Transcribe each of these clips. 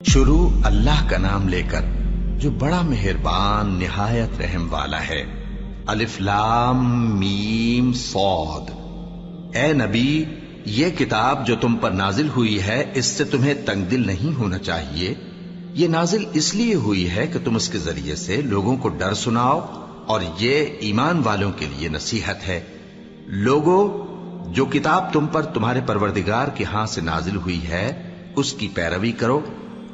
شروع اللہ کا نام لے کر جو بڑا مہربان نہایت رحم والا ہے۔ الف لام میم صاد۔ اے نبی، یہ کتاب جو تم پر نازل ہوئی ہے اس سے تمہیں تنگ دل نہیں ہونا چاہیے۔ یہ نازل اس لیے ہوئی ہے کہ تم اس کے ذریعے سے لوگوں کو ڈر سناؤ، اور یہ ایمان والوں کے لیے نصیحت ہے۔ لوگوں، جو کتاب تم پر تمہارے پروردگار کے ہاں سے نازل ہوئی ہے اس کی پیروی کرو،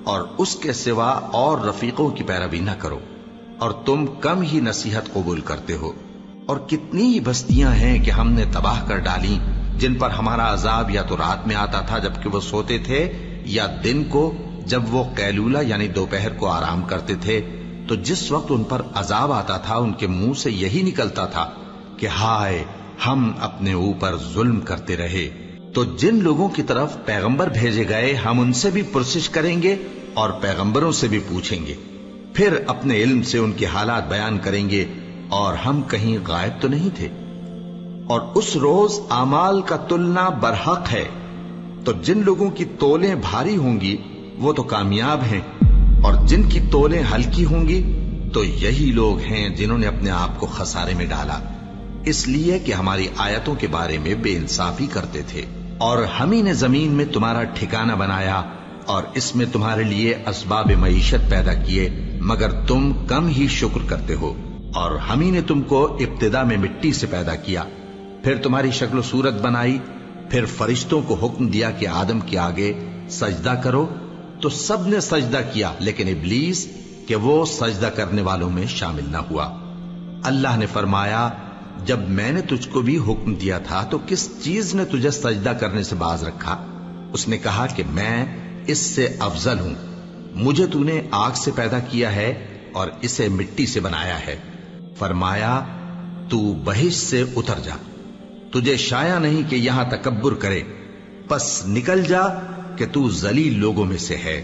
اور اس کے سوا اور رفیقوں کی پیروی نہ کرو، اور تم کم ہی نصیحت قبول کرتے ہو۔ اور کتنی ہی بستیاں ہیں کہ ہم نے تباہ کر ڈالی جن پر ہمارا عذاب یا تو رات میں آتا تھا جبکہ وہ سوتے تھے، یا دن کو جب وہ قیلولہ یعنی دوپہر کو آرام کرتے تھے، تو جس وقت ان پر عذاب آتا تھا ان کے منہ سے یہی نکلتا تھا کہ ہائے، ہم اپنے اوپر ظلم کرتے رہے۔ تو جن لوگوں کی طرف پیغمبر بھیجے گئے ہم ان سے بھی پرسش کریں گے اور پیغمبروں سے بھی پوچھیں گے، پھر اپنے علم سے ان کے حالات بیان کریں گے، اور ہم کہیں غائب تو نہیں تھے۔ اور اس روز اعمال کا تلنا برحق ہے، تو جن لوگوں کی تولیں بھاری ہوں گی وہ تو کامیاب ہیں، اور جن کی تولیں ہلکی ہوں گی تو یہی لوگ ہیں جنہوں نے اپنے آپ کو خسارے میں ڈالا، اس لیے کہ ہماری آیتوں کے بارے میں بے انصافی کرتے تھے۔ اور ہم ہی نے زمین میں تمہارا ٹھکانہ بنایا اور اس میں تمہارے لیے اسباب معیشت پیدا کیے، مگر تم کم ہی شکر کرتے ہو۔ اور ہم ہی نے تم کو ابتدا میں مٹی سے پیدا کیا، پھر تمہاری شکل و صورت بنائی، پھر فرشتوں کو حکم دیا کہ آدم کے آگے سجدہ کرو، تو سب نے سجدہ کیا لیکن ابلیس کہ وہ سجدہ کرنے والوں میں شامل نہ ہوا۔ اللہ نے فرمایا، جب میں نے تجھ کو بھی حکم دیا تھا تو کس چیز نے تجھے سجدہ کرنے سے باز رکھا؟ اس نے کہا کہ میں اس سے افضل ہوں، مجھے تو نے آگ سے پیدا کیا ہے اور اسے مٹی سے بنایا ہے۔ فرمایا، تو بہشت سے اتر جا، تجھے شایع نہیں کہ یہاں تکبر کرے، پس نکل جا کہ تو ذلیل لوگوں میں سے ہے۔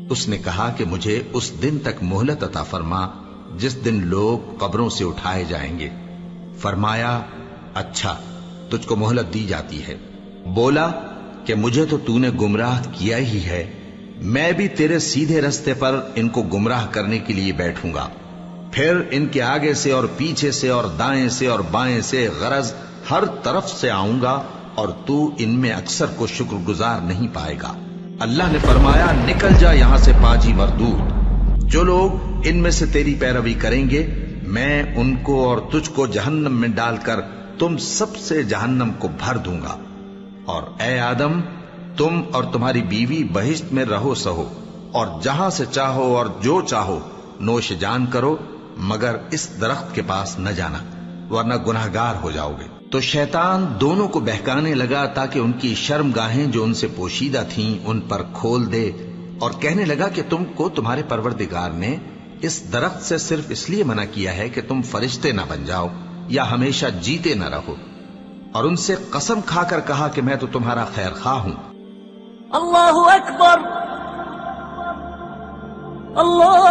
اس نے کہا کہ مجھے اس دن تک مہلت عطا فرما جس دن لوگ قبروں سے اٹھائے جائیں گے۔ فرمایا، اچھا، تجھ کو مہلت دی جاتی ہے۔ بولا کہ مجھے تو نے گمراہ کیا ہی ہے، میں بھی تیرے سیدھے رستے پر ان کو گمراہ کرنے کے لیے بیٹھوں گا، پھر ان کے آگے سے اور پیچھے سے اور دائیں سے اور بائیں سے غرض ہر طرف سے آؤں گا، اور تو ان میں اکثر کو شکر گزار نہیں پائے گا۔ اللہ نے فرمایا، نکل جا یہاں سے پاجی مردود، جو لوگ ان میں سے تیری پیروی کریں گے میں ان کو اور تجھ کو جہنم میں ڈال کر تم سب سے جہنم کو بھر دوں گا۔ اور اے آدم، تم اور تمہاری بیوی بہشت میں رہو سہو، اور جہاں سے چاہو اور جو چاہو نوش جان کرو، مگر اس درخت کے پاس نہ جانا ورنہ گناہگار ہو جاؤ گے۔ تو شیطان دونوں کو بہکانے لگا تاکہ ان کی شرم گاہیں جو ان سے پوشیدہ تھیں ان پر کھول دے، اور کہنے لگا کہ تم کو تمہارے پروردگار نے اس درخت سے صرف اس لیے منع کیا ہے کہ تم فرشتے نہ بن جاؤ یا ہمیشہ جیتے نہ رہو۔ اور ان سے قسم کھا کر کہا کہ میں تو تمہارا خیر خواہ ہوں۔ اللہ اکبر، اللہ